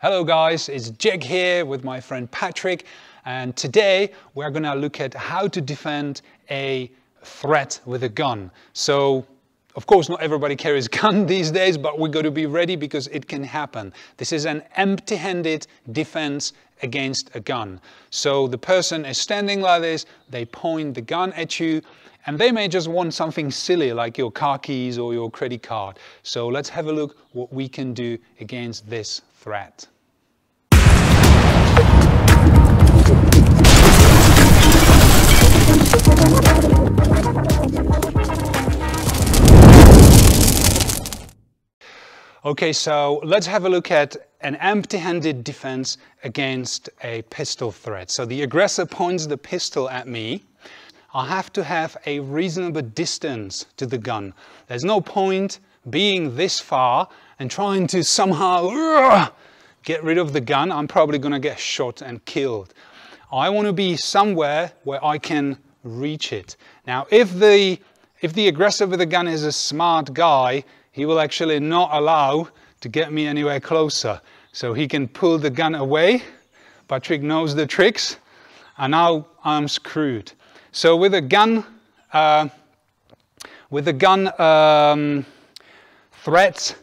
Hello guys, it's Jack here with my friend Patrick, and today we're gonna look at how to defend a threat with a gun. So of course not everybody carries a gun these days, but we got to be ready because it can happen. This is an empty-handed defense against a gun. So the person is standing like this, they point the gun at you, and they may just want something silly like your car keys or your credit card. So let's have a look what we can do against this threat. Okay, so let's have a look at an empty-handed defense against a pistol threat. So the aggressor points the pistol at me. I have to have a reasonable distance to the gun. There's no point being this far and trying to somehow get rid of the gun. I'm probably going to get shot and killed. I want to be somewhere where I can reach it. Now, if the aggressor with the gun is a smart guy, he will actually not allow to get me anywhere closer. So he can pull the gun away. Patrick knows the tricks, and now I'm screwed. So with a gun, threat,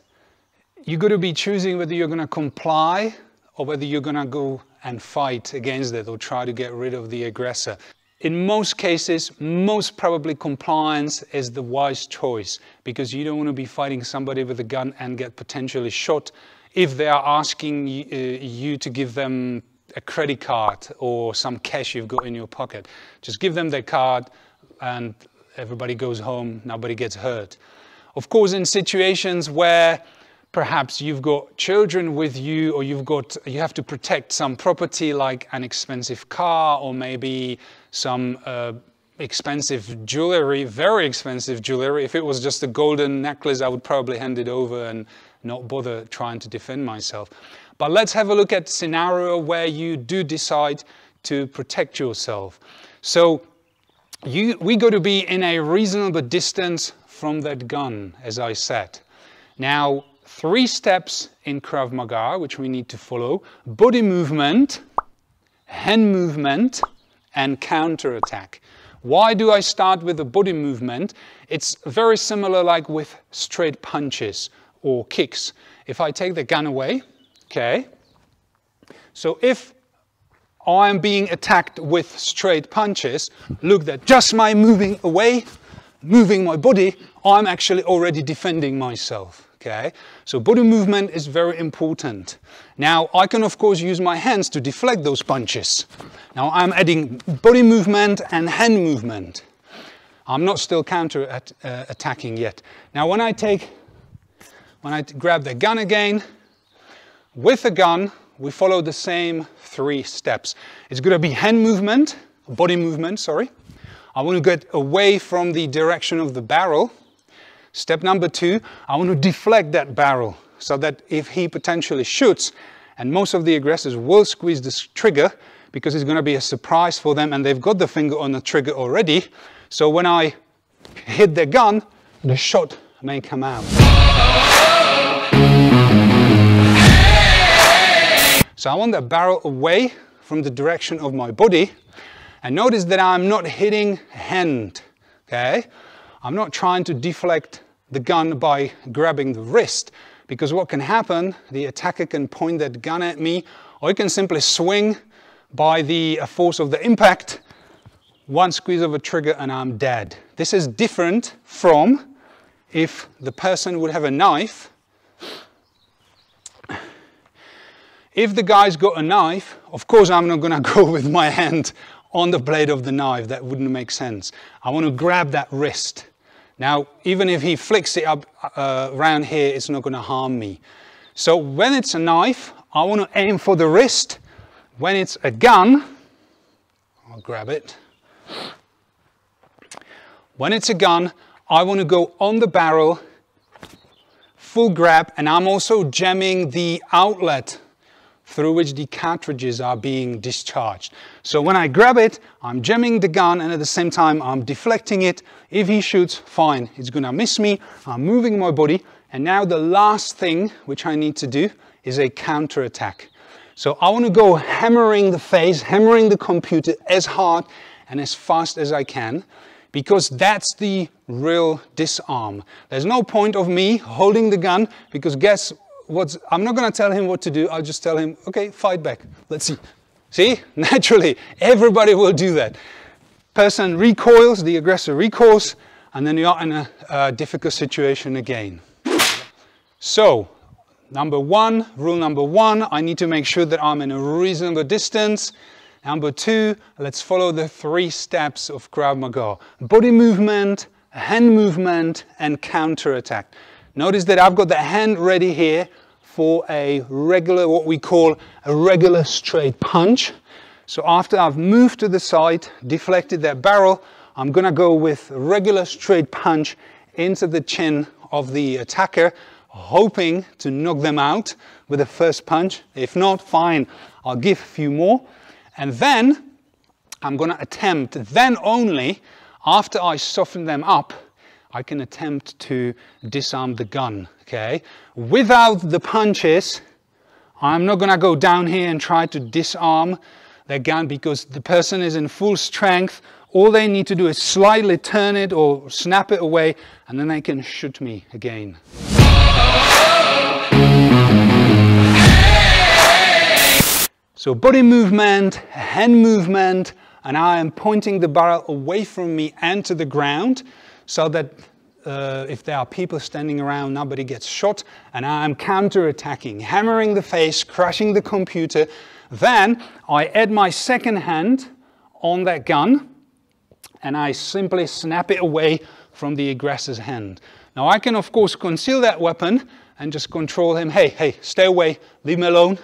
you got to be choosing whether you're going to comply or whether you're going to go and fight against it or try to get rid of the aggressor. In most cases, most probably compliance is the wise choice, because you don't want to be fighting somebody with a gun and get potentially shot if they are asking you to give them a credit card or some cash you've got in your pocket. Just give them their card and everybody goes home, nobody gets hurt. Of course, in situations where perhaps you've got children with you, or you have to protect some property like an expensive car, or maybe some expensive jewelry, very expensive jewelry. If it was just a golden necklace, I would probably hand it over and not bother trying to defend myself. But let's have a look at a scenario where you do decide to protect yourself. So we got to be in a reasonable distance from that gun, as I said. Now, 3 steps in Krav Maga, which we need to follow: body movement, hand movement, and counter-attack. Why do I start with the body movement? It's very similar like with straight punches or kicks. If I take the gun away, okay, so if I'm being attacked with straight punches, look, that just my moving away, moving my body, I'm actually already defending myself. Okay, so body movement is very important. Now, I can of course use my hands to deflect those punches. Now I'm adding body movement and hand movement. I'm not still attacking yet. Now when I grab the gun again, with the gun, we follow the same 3 steps. It's going to be hand movement, body movement, sorry. I want to get away from the direction of the barrel. Step number 2, I want to deflect that barrel so that if he potentially shoots, and most of the aggressors will squeeze this trigger because it's going to be a surprise for them and they've got the finger on the trigger already. So when I hit the gun, the shot may come out. So I want the barrel away from the direction of my body, and notice that I'm not hitting hand, okay? I'm not trying to deflect the gun by grabbing the wrist, because what can happen, the attacker can point that gun at me, or he can simply swing by the force of the impact, one squeeze of a trigger and I'm dead. This is different from if the person would have a knife. If the guy's got a knife, of course I'm not going to go with my hand on the blade of the knife. That wouldn't make sense. I want to grab that wrist. Now, even if he flicks it up around here, it's not going to harm me. So when it's a knife, I want to aim for the wrist. When it's a gun, I'll grab it. When it's a gun, I want to go on the barrel, full grab, and I'm also jamming the outlet through which the cartridges are being discharged. So when I grab it, I'm jamming the gun and at the same time I'm deflecting it. If he shoots, fine, it's gonna miss me. I'm moving my body. And now the last thing which I need to do is a counter attack. So I want to go hammering the face, hammering the computer as hard and as fast as I can, because that's the real disarm. There's no point of me holding the gun, because guess what? I'm not going to tell him what to do. I'll just tell him, okay, fight back. Let's see. See, naturally, everybody will do that. Person recoils, the aggressor recoils, and then you are in a difficult situation again. So, rule number one, I need to make sure that I'm in a reasonable distance. Number two, let's follow the 3 steps of Krav Maga. Body movement, hand movement, and counter attack. Notice that I've got the hand ready here for a regular, what we call a regular straight punch. So after I've moved to the side, deflected that barrel, I'm gonna go with a regular straight punch into the chin of the attacker, hoping to knock them out with the first punch. If not, fine, I'll give a few more. And then I'm gonna attempt, then only after I soften them up, I can attempt to disarm the gun, okay? Without the punches, I'm not gonna go down here and try to disarm the gun, because the person is in full strength. All they need to do is slightly turn it or snap it away, and then they can shoot me again. So body movement, hand movement, and I am pointing the barrel away from me and to the ground, so that if there are people standing around, nobody gets shot, and I'm counter-attacking, hammering the face, crushing the computer. Then I add my second hand on that gun, and I simply snap it away from the aggressor's hand. Now I can of course conceal that weapon and just control him, hey, stay away, leave me alone.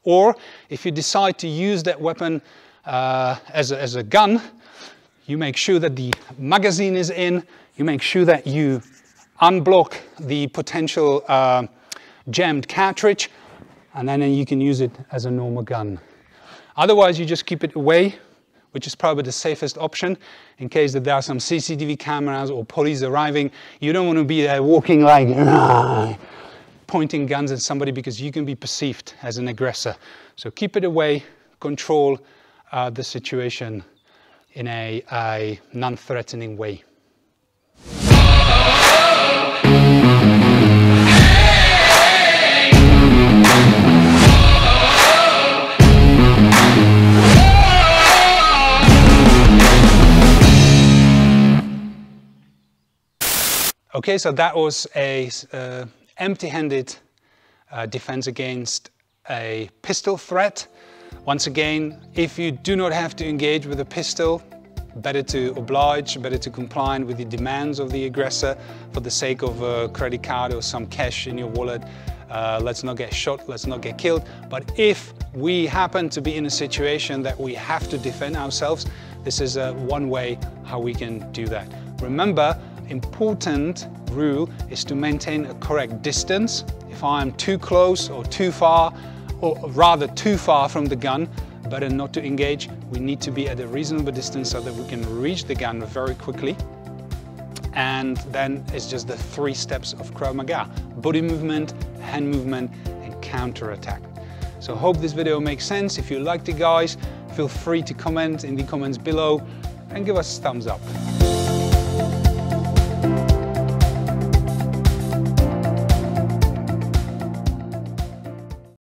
Or if you decide to use that weapon as a gun, you make sure that the magazine is in, you make sure that you unblock the potential jammed cartridge, and then you can use it as a normal gun. Otherwise, you just keep it away, which is probably the safest option in case that there are some CCTV cameras or police arriving. You don't want to be there walking like pointing guns at somebody, because you can be perceived as an aggressor. So keep it away, control the situation in a non-threatening way. Okay, so that was a empty-handed defense against a pistol threat. Once again, if you do not have to engage with a pistol, better to oblige, better to comply with the demands of the aggressor for the sake of a credit card or some cash in your wallet. Let's not get shot, let's not get killed. But if we happen to be in a situation that we have to defend ourselves, this is one way how we can do that. Remember, important rule is to maintain a correct distance. If I am too close or too far, or rather too far from the gun, better not to engage. We need to be at a reasonable distance so that we can reach the gun very quickly. And then it's just the 3 steps of Krav Maga: body movement, hand movement, and counter attack. So hope this video makes sense. If you liked it, guys, feel free to comment in the comments below and give us a thumbs up.